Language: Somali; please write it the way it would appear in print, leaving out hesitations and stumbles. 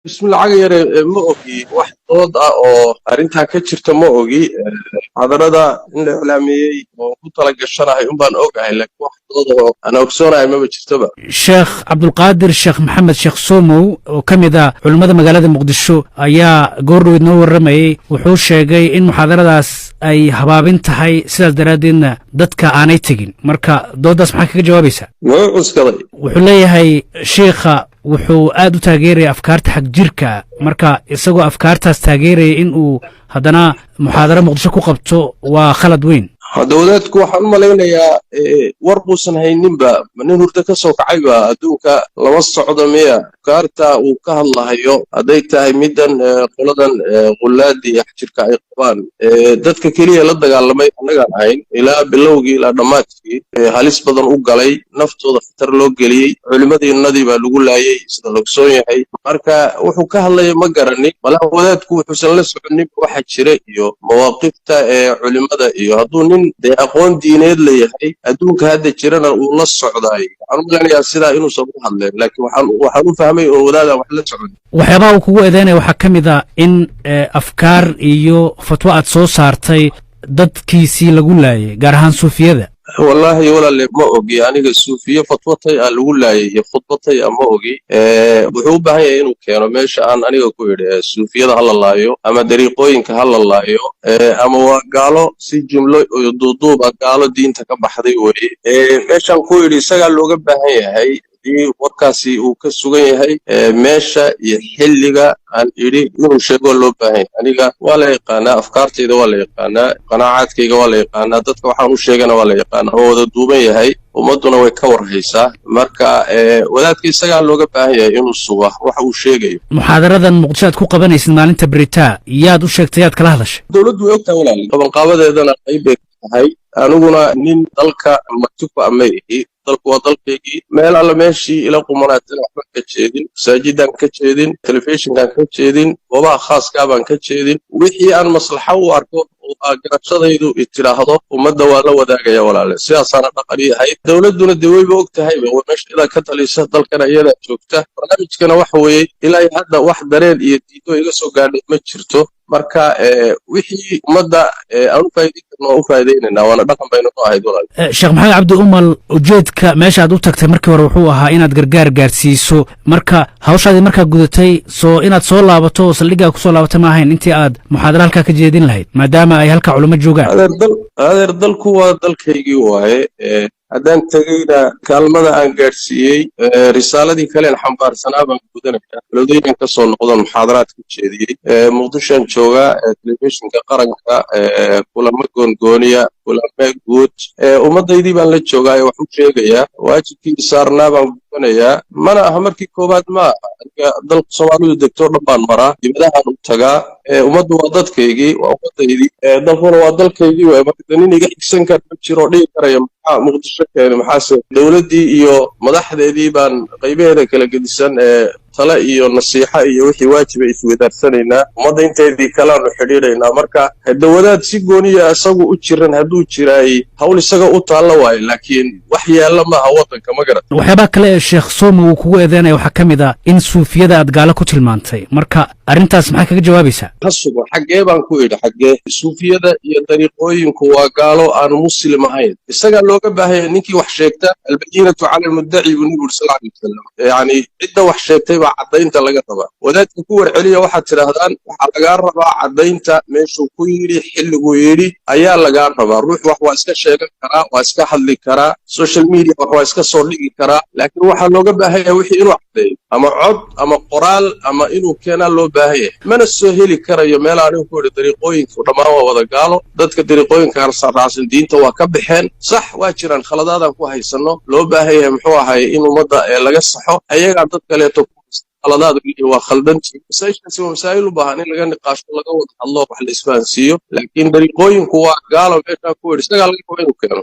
bismillah yare ma ogi wax dood ah oo arrintaa ka jirta ma ogi xadarada in la iclaamiyey oo ku tala gashanahay un baan ogahay laakiin wax dood oo aan ogsoonahay maba jirtoba sheekh cabdulqaadir sheekh maxamed sheekh somow oo ka mid ah culimmada magaalada muqdisho ayaa goordhoweed noo warramayey wuxuu sheegay in muxaadaradaas ay habaabin tahay sidaas daraaddeedna dadka aanay tegin marka dooddaas maxaa kaga jawaabaysaa muxuu cuskaday wuxuu leeyahay sheikha wuxuu aad u taageeraya afkaarta xag jirka marka isagoo afkaartaas taageeraya in uu haddana muxaadaro muqdisho ku qabto waa khalad weyn hadda wadaadku waxaan u malaynayaa war buusan hayninba nin hurdo ka soo kacayba adduunka lama socdo miya afkaarta uu ka hadlahayo hadday tahay middan qoladan qullaadii xajirka ay qabaan dadka keliya la dagaalamay annagaan ahayn ilaa bilowgii ilaa dhammaadkii halis badan u galay naftooda khatar loo geliyey culimmadiinnadii baa lagu laayey sida logsoon yahay marka wuxuu ka hadlaya ma garanin malaha wadaadku wuxuusan la soconin waxa jira iyo mawaaqifta culimmada iyo hadduu nin dee aqoon diineed la yahay adduunka hadda jirana uu la socdaay waxaan u maleynayaa sidaa inuusan u hadleen laakiin waxaan u fahmay oo wadaadaan wax la socon waxyaabaha uu kugu eedeynaya waxaa ka mid ah in afkaar iyo fatwo aad soo saartay dadkiisii lagu laayay gaar ahaan suufiyada wallaahi walaale ma ogi aniga suufiye fatwatay aan lagu laayay iyo khudbatay aan ma ogi wuxuu u baahan yahay inuu keeno meesha aan aniga ku yidhi suufiyada ha la laayo ama dariiqooyinka ha la laayo ama waa gaalo si jumlo iyo duuduuba gaalo diinta ka baxday weye meeshaan ku yidhi isagaa looga baahan yahay warkaasi uu ka sugan yahay meesha iyo xilliga aan idhi inuu sheego loo baahan yahay aniga waa la yaqaanaa afkaartayda waa la yaqaanaa qanaacaadkayga waa la yaqaanaa dadka waxaan u sheegana waa la yaqaanaa oo wada duuban yahay ummadduna way ka warhaysaa marka wadaadka isagaa looga baahan yahay inuu suga waxa uu sheegayo muxaadaradan muqdisho aad ku qabanaysid maalinta beritaa yaad u sheegtay yaad kala hadashay dowladdu way ogtahay walaal qabanqaabadeedana qayb bay ka tahay aniguna nin dalka martiku amay ihi dalku waa dalkaygii meel alla meeshii ila qumanaatana waxbaan ka jeedin masaajidaan ka jeedin telefishinkaan ka jeedin goobaha khaaskaa baan ka jeedin wixii aan maslaxa u arko oo garashadaydu tidhaahdo ummadda waa la wadaagaya walaale sidaasaana dhaqan yahay dowladduna dee weyba og tahayba waa meesha idaa ka talisa dalkana iyadaa joogta barnaamijkana waxa weeye ilaa hadda wax dareen iyo diido iga soo gaadhay ma jirto marka wixii ummadda aan u faa'iidayn karno waan u faa'iidaynaynaa waana dhaqan baynu u ahayd walaal sheekh maxamed cabdi umal ujeedka meesha aad u tagtay markii hore wuxuu ahaa inaad gargaar gaarsiiso marka hawshaadii markaa gudatay soo inaad soo laabato oo saldhiggaa ku soo laabatay ma ahayn intii aad muxaadara halkaa ka jeedin lahayd maadaama ay halkaa culamo joogaan adeer dalku waa dalkaygii waaye haddaan tegeyna kaalmada aan gaadhsiiyey risaaladii kalean xambaarsanaa baan gudanaya balodeynan ka soo noqdon muxaadaraad ka jeediyey muqdishoan joogaa telefishinka qaranka kulamo goongooniya kulame guud ummaddaydii baan la joogaa ee wax u sheegayaa waajibkii saarnaa baan gudanayaa mana aha markii koowaad ma aha aniga dalka soomaalidu degtoo dhan baan maraa dibadahaan u tagaa ummaddu waa dadkaygii waa ummaddaydii dalkuna waa dalkaygii waay marka nin iga xigsan kara ma jiroo dhihi karaya maxaa muqdisho keeni maxaase dowladdii iyo madaxdeedii baan qaybaheeda kala gedisan tale iyo nasiixa iyo wixii waajiba iswedaarsanaynaa ummadda inteedii kalaanu xidhiidhaynaa marka dawadaad si gooniya isagu u jiran hadduu jiraay hawl isaga u taalla waayo laakiin wax yaalla maaha waddanka ma garan waxyaabaha kale ee sheekh somo uu kugu eedeynaya waxaa ka mid ah in suufiyada aad gaalo ku tilmaantay marka arrintaas maxaa kaga jawaabaysaa ha sugo xaggee baan ku idhi xaggee suufiyada iyo dariiqooyinku waa gaalo aanu muslim ahayn isagaa looga baahanya ninkii wax sheegta albayinatu cala almuddaci buu nebigu sal alay wasalam yacni cidda wax sheegtay baa caddaynta laga rabaa wadaadka ku warceliya waxaad tidhaahdaan waxaa lagaa rabaa caddaynta meeshuu ku yidhi xilliguu yidhi ayaa lagaa rabaa ruux wax waa iska sheegan karaa waa iska hadli karaa social media wax waa iska soo dhigi karaa laakiin waxaa looga baahanya wixii inuu caddeeyo ama cod ama qoraal ama inuu keenaa loo baahan yahay mana soo heli karayo meel anigu ku idhi dariiqooyinku dhammaan waa wada gaalo dadka dariiqooyinka raacsan diinta waa ka baxeen sax waa jiraan khaladaadaan ku haysanno loo baahan yahay muxuu ahay in ummadda laga saxo ayagaa dad kaleeto khaladaad waa khaldantii masaa'ishaasi waa masaa'il u baahan in laga niqaasho laga wada hadlo wax la isfahansiiyo laakiin dariiqooyinku waa gaalo meeshaa ku idhi isagaa laga raba inuu keeno